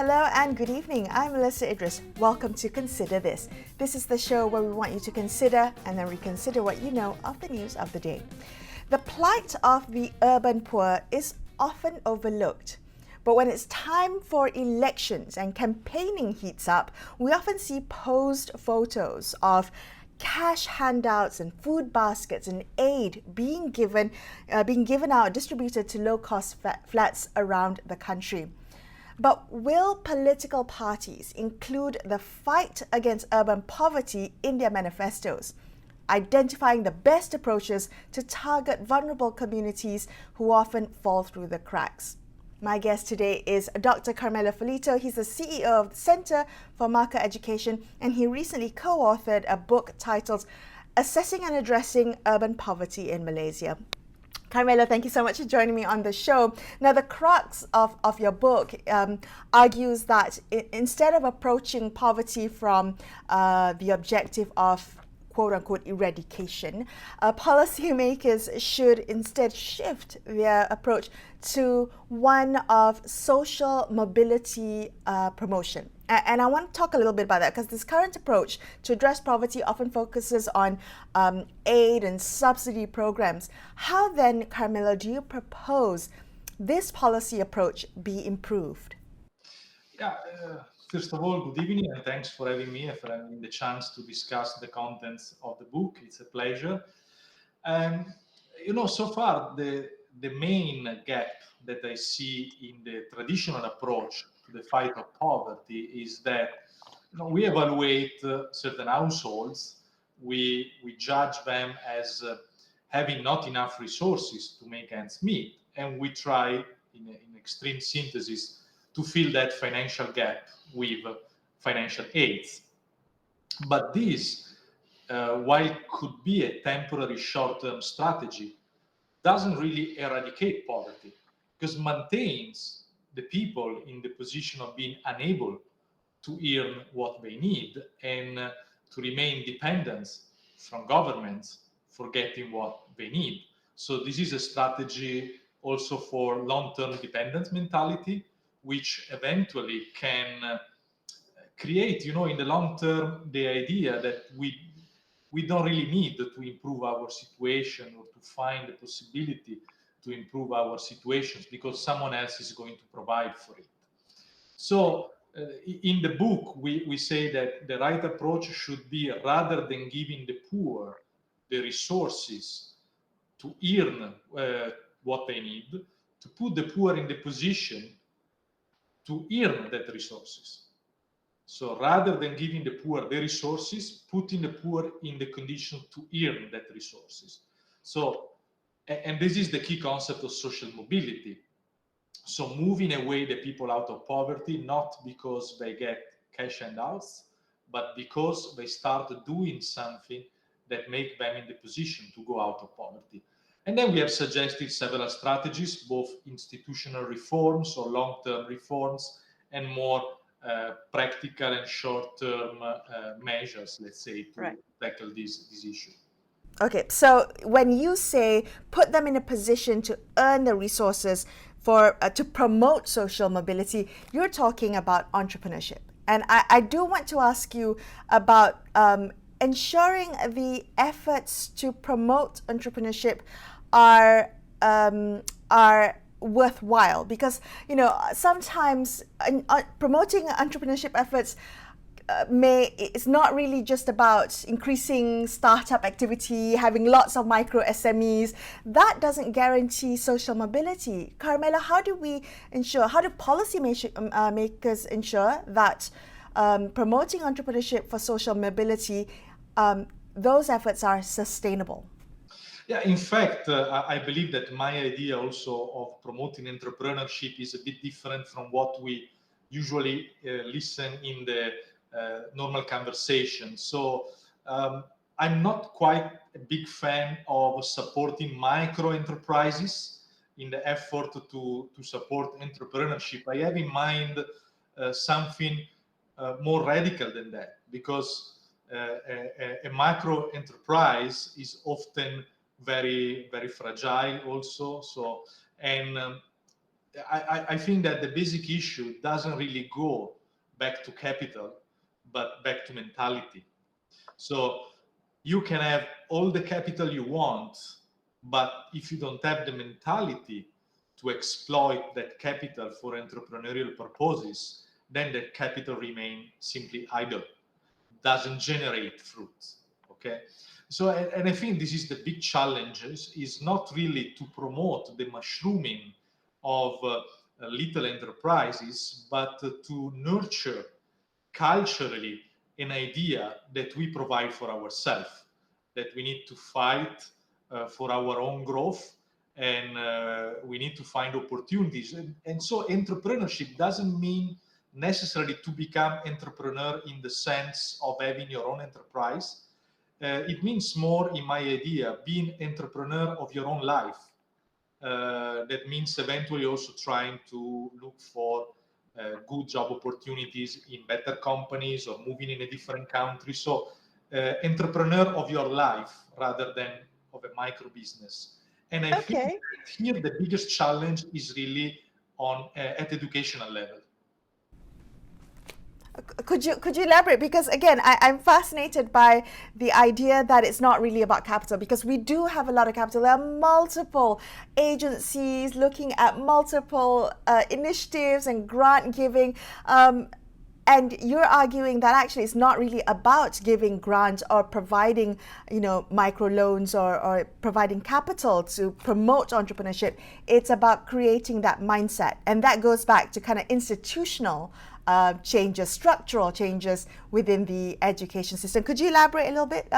Hello and good evening. I'm Melissa Idris. Welcome to Consider This. This is the show where we want you to consider and then reconsider what you know of the news of the day. The plight of the urban poor is often overlooked. But when it's time for elections and campaigning heats up, we often see posed photos of cash handouts and food baskets and aid being given out, distributed to low-cost flats around the country. But will political parties include the fight against urban poverty in their manifestos, identifying the best approaches to target vulnerable communities who often fall through the cracks? My guest today is Dr. Carmelo Filito. He's the CEO of the Center for Market Education, and he recently co-authored a book titled Assessing and Addressing Urban Poverty in Malaysia. Carmelo, thank you so much for joining me on the show. Now, the crux of your book argues that instead of approaching poverty from the objective of quote-unquote eradication, policymakers should instead shift their approach to one of social mobility promotion. And I want to talk a little bit about that, because this current approach to address poverty often focuses on aid and subsidy programs. How then, Carmelo, do you propose this policy approach be improved? First of all, good evening, and thanks for having me and for having the chance to discuss the contents of the book. It's a pleasure. So far, the main gap that I see in the traditional approach to the fight of poverty is that we evaluate certain households, we judge them as having not enough resources to make ends meet, and we try, in extreme synthesis, to fill that financial gap with financial aids. But this, while it could be a temporary short-term strategy, doesn't really eradicate poverty, because maintains the people in the position of being unable to earn what they need and to remain dependent from governments for getting what they need. So this is a strategy also for long-term dependence mentality, which eventually can create, in the long term, the idea that we don't really need to improve our situation or to find the possibility to improve our situations because someone else is going to provide for it. So in the book, we say that the right approach should be, rather than giving the poor the resources to earn what they need, to put the poor in the position to earn that resources. So rather than giving the poor the resources, putting the poor in the condition to earn that resources. So, and this is the key concept of social mobility. So moving away the people out of poverty, not because they get cash handouts, but because they start doing something that make them in the position to go out of poverty. And then we have suggested several strategies, both institutional reforms or long-term reforms, and more practical and short-term measures, let's say, to tackle this issue. Okay, so when you say put them in a position to earn the resources for to promote social mobility, you're talking about entrepreneurship. And I do want to ask you about ensuring the efforts to promote entrepreneurship are worthwhile, because sometimes promoting entrepreneurship efforts it's not really just about increasing startup activity, having lots of micro SMEs. That doesn't guarantee social mobility. Carmelo, how do policy makers ensure that promoting entrepreneurship for social mobility, those efforts are sustainable? Yeah, in fact, I believe that my idea also of promoting entrepreneurship is a bit different from what we usually listen in the normal conversation. So I'm not quite a big fan of supporting micro enterprises in the effort to support entrepreneurship. I have in mind something more radical than that, because a micro enterprise is often very, very fragile also. So, and I think that the basic issue doesn't really go back to capital, but back to mentality. So you can have all the capital you want, but if you don't have the mentality to exploit that capital for entrepreneurial purposes, then that capital remains simply idle, doesn't generate fruit. Okay, so and I think this is the big challenge is not really to promote the mushrooming of little enterprises, but to nurture culturally an idea that we provide for ourselves, that we need to fight for our own growth, and we need to find opportunities. And so entrepreneurship doesn't mean necessarily to become entrepreneur in the sense of having your own enterprise. It means more, in my idea, being entrepreneur of your own life. That means eventually also trying to look for good job opportunities in better companies or moving in a different country. So entrepreneur of your life rather than of a micro business. And I think Okay. here the biggest challenge is really on at educational level. Could you elaborate? Because again, I'm fascinated by the idea that it's not really about capital, because we do have a lot of capital. There are multiple agencies looking at multiple initiatives and grant giving. And you're arguing that actually it's not really about giving grants or providing, microloans or providing capital to promote entrepreneurship. It's about creating that mindset. And that goes back to kind of institutional changes, structural changes within the education system. Could you elaborate a little bit,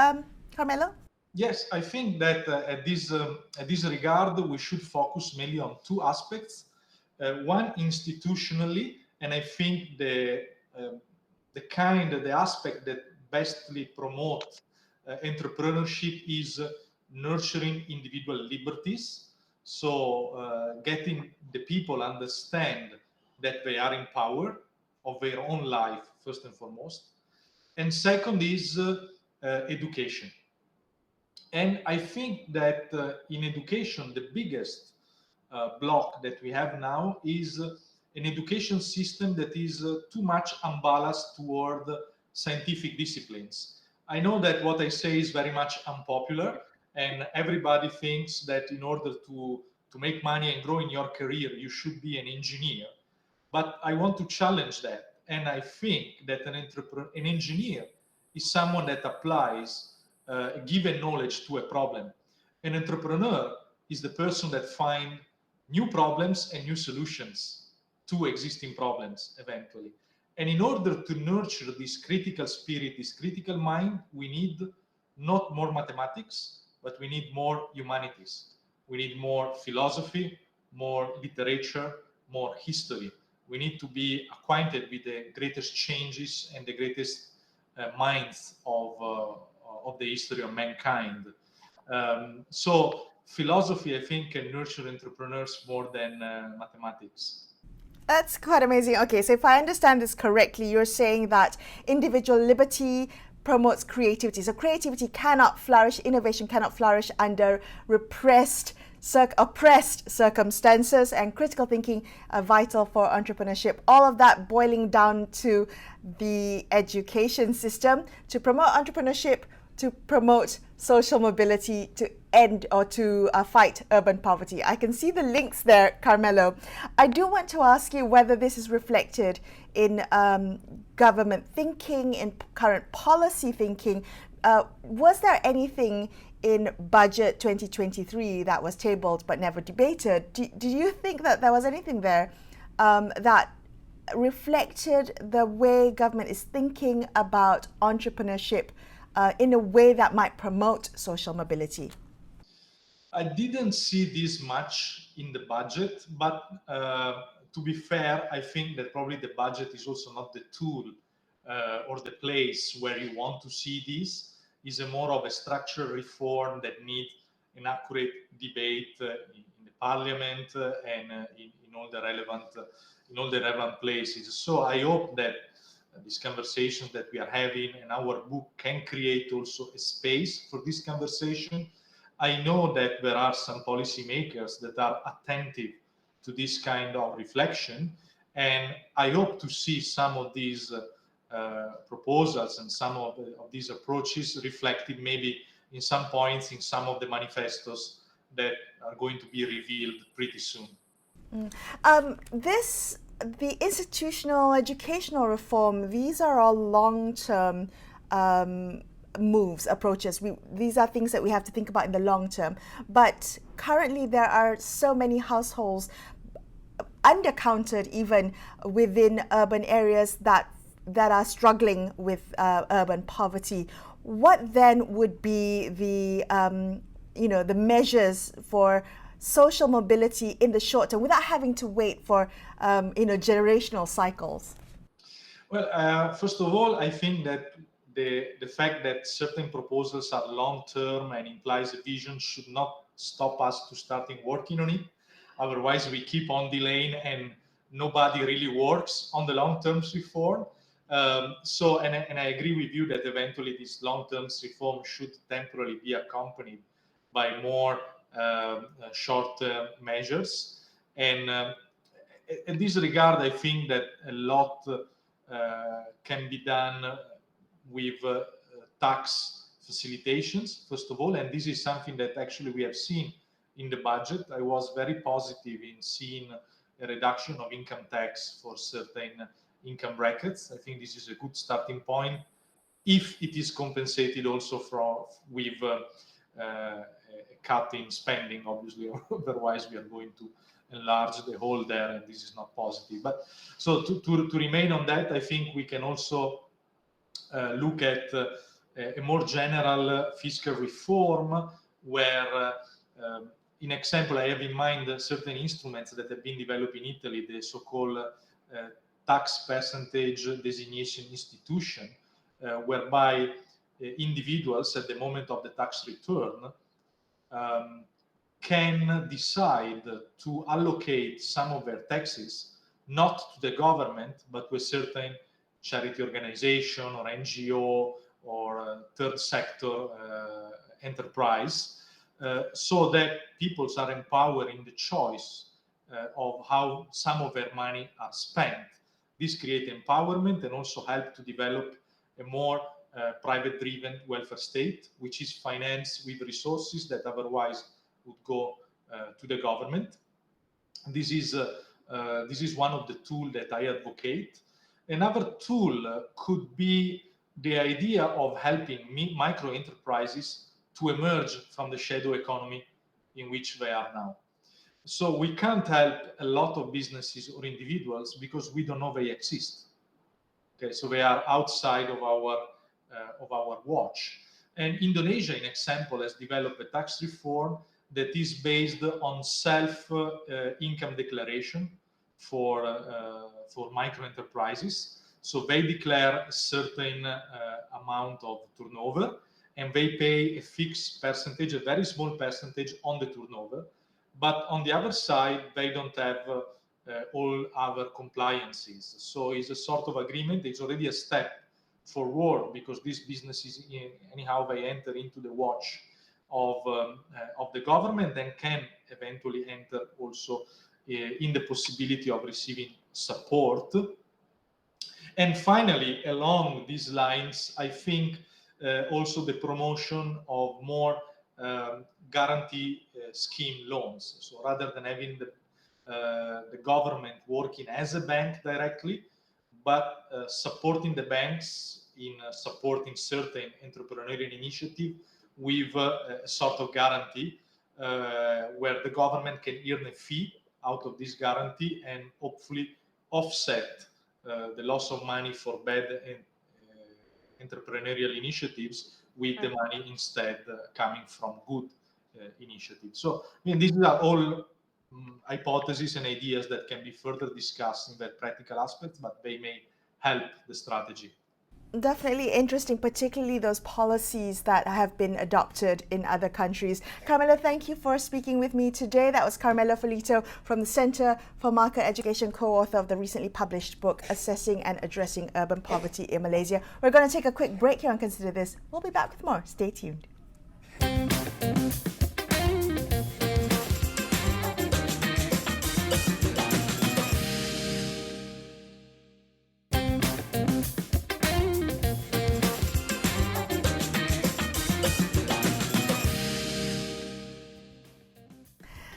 Carmelo? Yes, I think that at this regard, we should focus mainly on two aspects. One, institutionally, and I think the aspect that bestly promote entrepreneurship is nurturing individual liberties. So getting the people understand that they are in power of their own life, first and foremost. And second is education. And I think that in education, the biggest block that we have now is an education system that is too much unbalanced toward scientific disciplines. I know that what I say is very much unpopular, and everybody thinks that in order to make money and grow in your career, you should be an engineer. But I want to challenge that. And I think that an engineer is someone that applies given knowledge to a problem. An entrepreneur is the person that finds new problems and new solutions to existing problems eventually. And in order to nurture this critical spirit, this critical mind, we need not more mathematics, but we need more humanities. We need more philosophy, more literature, more history. We need to be acquainted with the greatest changes and the greatest minds of the history of mankind. So philosophy, I think, can nurture entrepreneurs more than mathematics. That's quite amazing. Okay, so if I understand this correctly, you're saying that individual liberty promotes creativity. So creativity cannot flourish, innovation cannot flourish under oppressed circumstances, and critical thinking are vital for entrepreneurship. All of that boiling down to the education system to promote entrepreneurship, to promote social mobility, to end or to fight urban poverty. I can see the links there, Carmelo. I do want to ask you whether this is reflected in government thinking, in current policy thinking. Was there anything in Budget 2023 that was tabled but never debated? Do you think that there was anything there that reflected the way government is thinking about entrepreneurship in a way that might promote social mobility? I didn't see this much in the budget, but to be fair, I think that probably the budget is also not the tool or the place where you want to see this. Is a more of a structural reform that needs an accurate debate in the parliament and in all the relevant places. So I hope that these conversations that we are having and our book can create also a space for this conversation. I know that there are some policymakers that are attentive to this kind of reflection. And I hope to see some of these proposals and some of these approaches reflected maybe in some points in some of the manifestos that are going to be revealed pretty soon. The institutional educational reform, these are all long-term moves, approaches. These are things that we have to think about in the long term. But currently there are so many households undercounted even within urban areas that are struggling with urban poverty. What then would be the the measures for social mobility in the short term without having to wait for generational cycles? Well, first of all, I think that the fact that certain proposals are long-term and implies a vision should not stop us to starting working on it. Otherwise, we keep on delaying and nobody really works on the long-term reform. And I agree with you that eventually this long-term reform should temporarily be accompanied by more short-term measures. And in this regard, I think that a lot can be done with tax facilitations, first of all, and this is something that actually we have seen in the budget. I was very positive in seeing a reduction of income tax for certain income brackets. I think this is a good starting point, if it is compensated also with a cut in spending, obviously, otherwise we are going to enlarge the hole there, and this is not positive. But so to remain on that, I think we can also look at a more general fiscal reform where, in example, I have in mind certain instruments that have been developed in Italy, the so-called tax percentage designation institution, whereby individuals at the moment of the tax return can decide to allocate some of their taxes not to the government but to a certain charity organization or NGO or third sector enterprise, so that people are empowered in the choice of how some of their money are spent. This creates empowerment and also help to develop a more private-driven welfare state, which is financed with resources that otherwise would go to the government. This is one of the tools that I advocate. Another tool could be the idea of helping micro enterprises to emerge from the shadow economy in which they are now. So we can't help a lot of businesses or individuals because we don't know they exist. Okay, so they are outside of our watch. And Indonesia, in example, has developed a tax reform that is based on self-income declaration for micro enterprises. So they declare a certain amount of turnover, and they pay a fixed percentage, a very small percentage on the turnover. But on the other side, they don't have all other compliances. So it's a sort of agreement. It's already a step forward because these businesses, anyhow, they enter into the watch of the government and can eventually enter also in the possibility of receiving support. And finally, along these lines, I think also the promotion of more guarantee scheme loans. So rather than having the government working as a bank directly, but supporting the banks in supporting certain entrepreneurial initiative with a sort of guarantee where the government can earn a fee out of this guarantee and hopefully offset the loss of money for bad entrepreneurial initiatives with the money instead coming from good initiatives. So, I mean, these are all hypotheses and ideas that can be further discussed in their practical aspects, but they may help the strategy. Definitely interesting, particularly those policies that have been adopted in other countries. Carmelo, thank you for speaking with me today. That was Carmelo Felito from the Center for Market Education, co-author of the recently published book, Assessing and Addressing Urban Poverty in Malaysia. We're going to take a quick break here and Consider This. We'll be back with more. Stay tuned.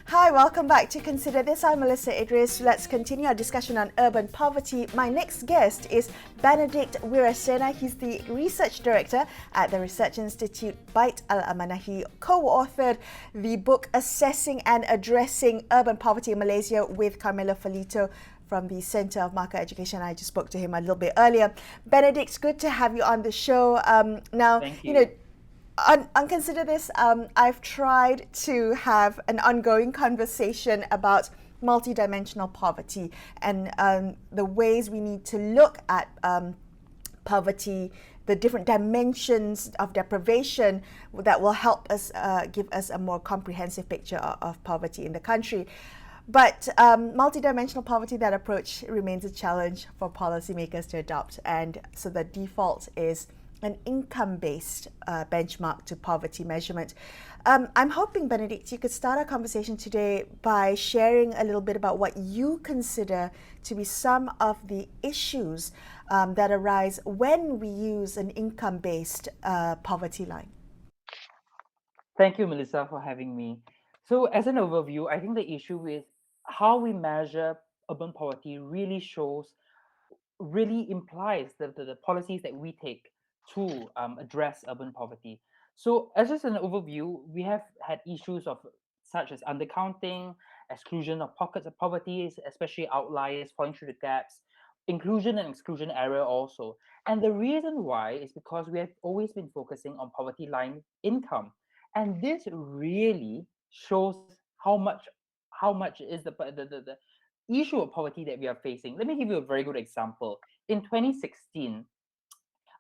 Hi, welcome back to Consider This. I'm Melissa Idris. Let's continue our discussion on urban poverty. My next guest is Benedict Wirasena. He's the Research Director at the Research Institute Bait Al-Amanah. He co-authored the book Assessing and Addressing Urban Poverty in Malaysia with Carmelo Felito from the Centre of Market Education. I just spoke to him a little bit earlier. Benedict, good to have you on the show. Thank you. On Consider This, I've tried to have an ongoing conversation about multidimensional poverty and the ways we need to look at poverty, the different dimensions of deprivation that will help us give us a more comprehensive picture of poverty in the country. But multidimensional poverty, that approach remains a challenge for policymakers to adopt. And so the default is an income-based benchmark to poverty measurement. I'm hoping, Benedict, you could start our conversation today by sharing a little bit about what you consider to be some of the issues that arise when we use an income-based poverty line. Thank you, Melissa, for having me. So, as an overview, I think the issue with how we measure urban poverty really implies the policies that we take to address urban poverty. So, as just an overview, we have had issues of such as undercounting, exclusion of pockets of poverty, especially outliers falling through the gaps, inclusion and exclusion error also. And the reason why is because we have always been focusing on poverty line income, and this really shows how much is the issue of poverty that we are facing. Let me give you a very good example. In 2016,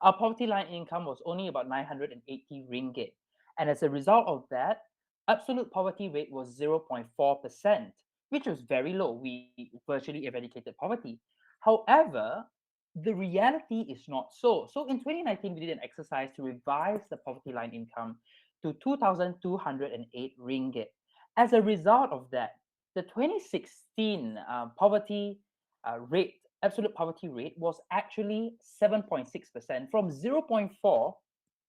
our poverty line income was only about 980 ringgit. And as a result of that, absolute poverty rate was 0.4%, which was very low. We virtually eradicated poverty. However, the reality is not so. So in 2019, we did an exercise to revise the poverty line income to 2,208 ringgit. As a result of that, the 2016 absolute poverty rate was actually 7.6%. From 0.4,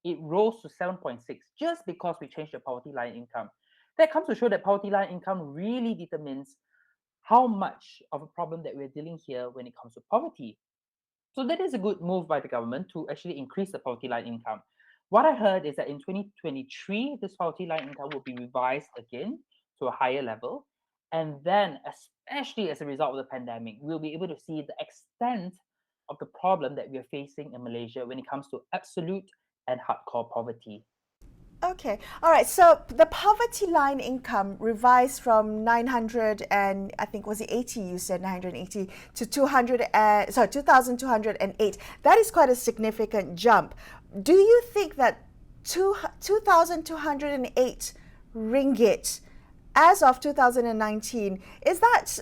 it rose to 7.6 just because we changed the poverty line income. That comes to show that poverty line income really determines how much of a problem that we're dealing here when it comes to poverty. So that is a good move by the government to actually increase the poverty line income. What I heard is that in 2023, this poverty line income will be revised again to a higher level. And then, especially as a result of the pandemic, we'll be able to see the extent of the problem that we are facing in Malaysia when it comes to absolute and hardcore poverty. Okay, all right. So the poverty line income revised from 900 and I think was it 80? You said 980 to 2,208. That is quite a significant jump. Do you think that 2,208 ringgit as of 2019 is that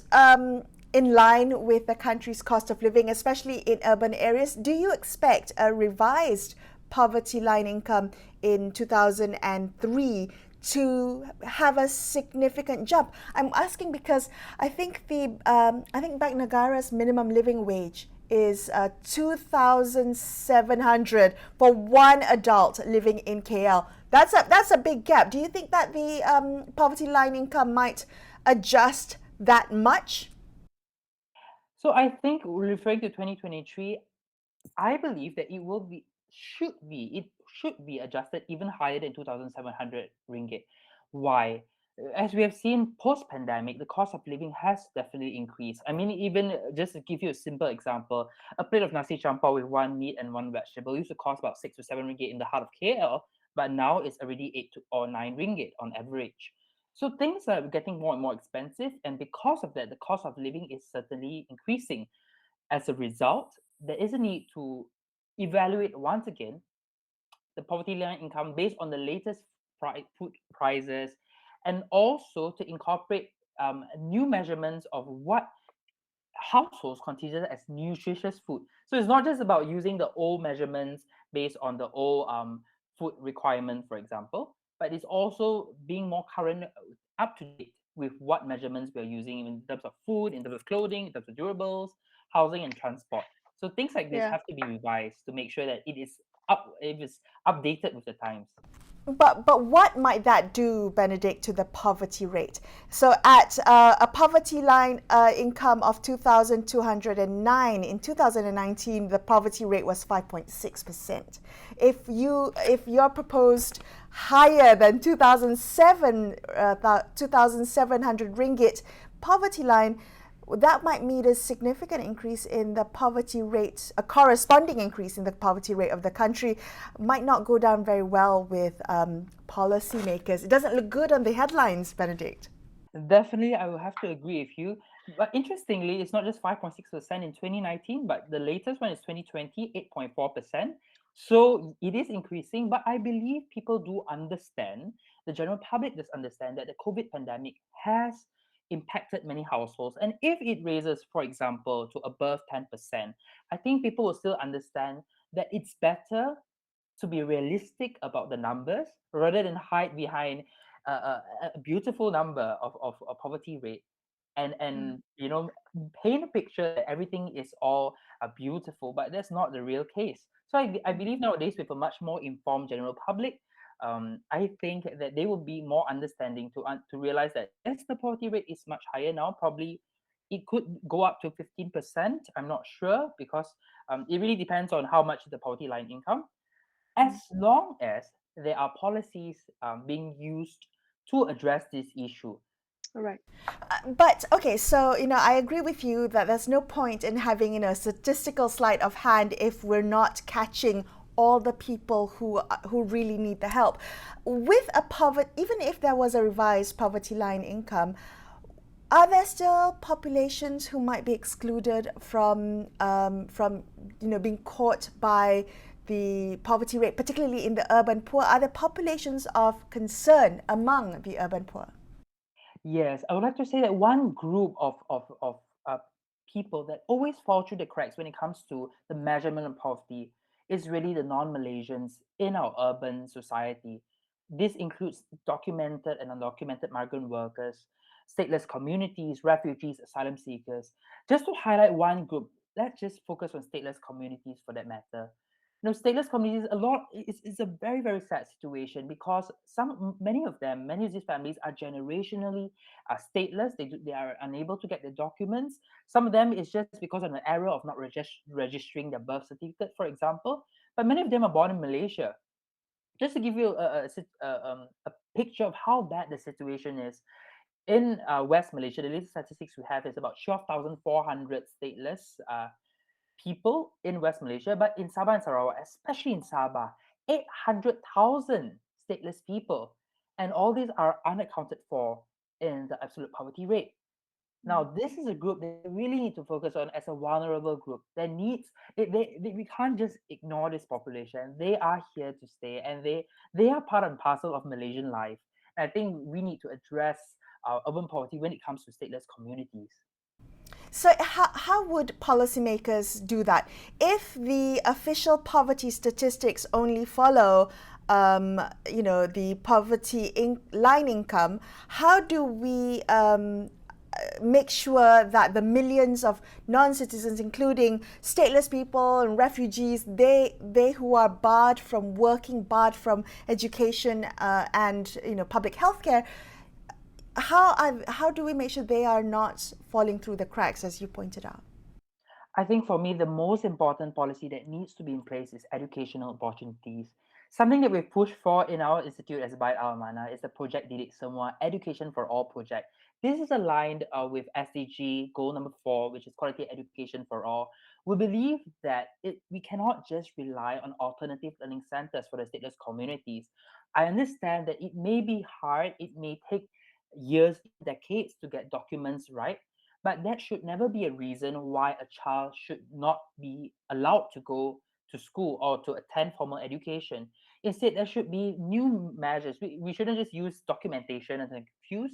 in line with the country's cost of living, especially in urban areas? Do you expect a revised poverty line income in 2003 to have a significant jump? I'm asking because I think Bank Negara's minimum living wage is 2,700 for one adult living in KL. That's a big gap. Do you think that the poverty line income might adjust that much? So I think referring to 2023, I believe that it should be adjusted even higher than 2,700 ringgit. Why? As we have seen post-pandemic, the cost of living has definitely increased. I mean, even just to give you a simple example, a plate of nasi campur with one meat and one vegetable used to cost about 6 to 7 ringgit in the heart of KL, but now it's already 8 or 9 ringgit on average. So things are getting more and more expensive, and because of that, the cost of living is certainly increasing. As a result, there is a need to evaluate once again the poverty line income based on the latest food prices, and also to incorporate new measurements of what households consider as nutritious food. So it's not just about using the old measurements based on the old food requirement, for example, but it's also being more current, up to date with what measurements we're using in terms of food, in terms of clothing, in terms of durables, housing, and transport. So things like this Yeah. have to be revised to make sure that it is updated with the times. But what might that do, Benedict, to the poverty rate? So at a poverty line income of 2,209 in 2019, the poverty rate was 5.6%. If you're proposed higher than 2,700 ringgit poverty line, that might mean a significant increase in the poverty rate, a corresponding increase in the poverty rate of the country. Might not go down very well with policymakers. It doesn't look good on the headlines, Benedict. Definitely, I will have to agree with you. But interestingly, it's not just 5.6% in 2019, but the latest one is 2020, 8.4%. So it is increasing, but I believe people do understand, the general public does understand that the COVID pandemic has impacted many households. And if it raises, for example, to above 10%, I think people will still understand that it's better to be realistic about the numbers rather than hide behind a beautiful number of a poverty rate and paint a picture that everything is all beautiful, but that's not the real case. So I believe nowadays with a much more informed general public, I think that they will be more understanding to realize that yes, the poverty rate is much higher now. Probably it could go up to 15%. I'm not sure because it really depends on how much the poverty line income, as long as there are policies being used to address this issue. All right. But okay, so I agree with you that there's no point in having a statistical sleight of hand if we're not catching all the people who really need the help. With a poverty, even if there was a revised poverty line income, are there still populations who might be excluded from being caught by the poverty rate, particularly in the urban poor? Are there populations of concern among the urban poor? Yes, I would like to say that one group of people that always fall through the cracks when it comes to the measurement of poverty is really the non-Malaysians in our urban society. This includes documented and undocumented migrant workers, stateless communities, refugees, asylum seekers. Just to highlight one group, let's just focus on stateless communities for that matter. Stateless communities, a lot is a very, very sad situation because many of these families are generationally stateless. They are unable to get their documents. Some of them is just because of an error of not registering their birth certificate, for example. But many of them are born in Malaysia. Just to give you a picture of how bad the situation is, in West Malaysia, the latest statistics we have is about 12,400 stateless people in West Malaysia, but in Sabah and Sarawak, especially in Sabah, 800,000 stateless people. And all these are unaccounted for in the absolute poverty rate. Now, this is a group that we really need to focus on as a vulnerable group that needs, we can't just ignore this population. They are here to stay and they are part and parcel of Malaysian life. And I think we need to address urban poverty when it comes to stateless communities. So how would policymakers do that? If the official poverty statistics only follow, the poverty line income, how do we make sure that the millions of non-citizens, including stateless people and refugees, they who are barred from working, barred from education and public healthcare, how do we make sure they are not falling through the cracks, as you pointed out? I think for me, the most important policy that needs to be in place is educational opportunities. Something that we've pushed for in our institute as Baik Al-Mana is the Project Didik Semua Education for All project. This is aligned with SDG goal number 4, which is quality education for all. We believe that we cannot just rely on alternative learning centers for the stateless communities. I understand that it may be hard, it may take years, decades to get documents right, but that should never be a reason why a child should not be allowed to go to school or to attend formal education. Instead, there should be new measures. We shouldn't just use documentation as an excuse.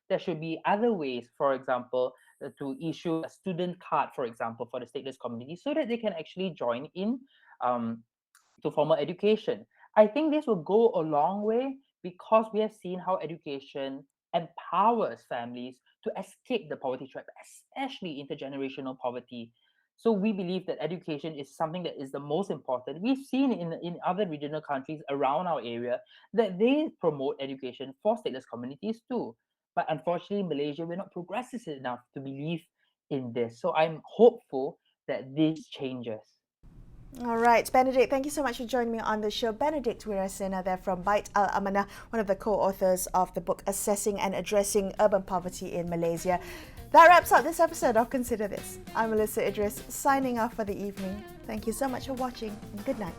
There should be other ways, for example, to issue a student card, for example, for the stateless community so that they can actually join in to formal education. I think this will go a long way because we have seen how education empowers families to escape the poverty trap, especially intergenerational poverty. So we believe that education is something that is the most important. We've seen in other regional countries around our area that they promote education for stateless communities too. But unfortunately, Malaysia, we're not progressive enough to believe in this. So I'm hopeful that this changes. All right, Benedict, thank you so much for joining me on the show. Benedict Wirasena there from Bait Al-Amanah, one of the co-authors of the book Assessing and Addressing Urban Poverty in Malaysia. That wraps up this episode of Consider This. I'm Melissa Idris, signing off for the evening. Thank you so much for watching, and good night.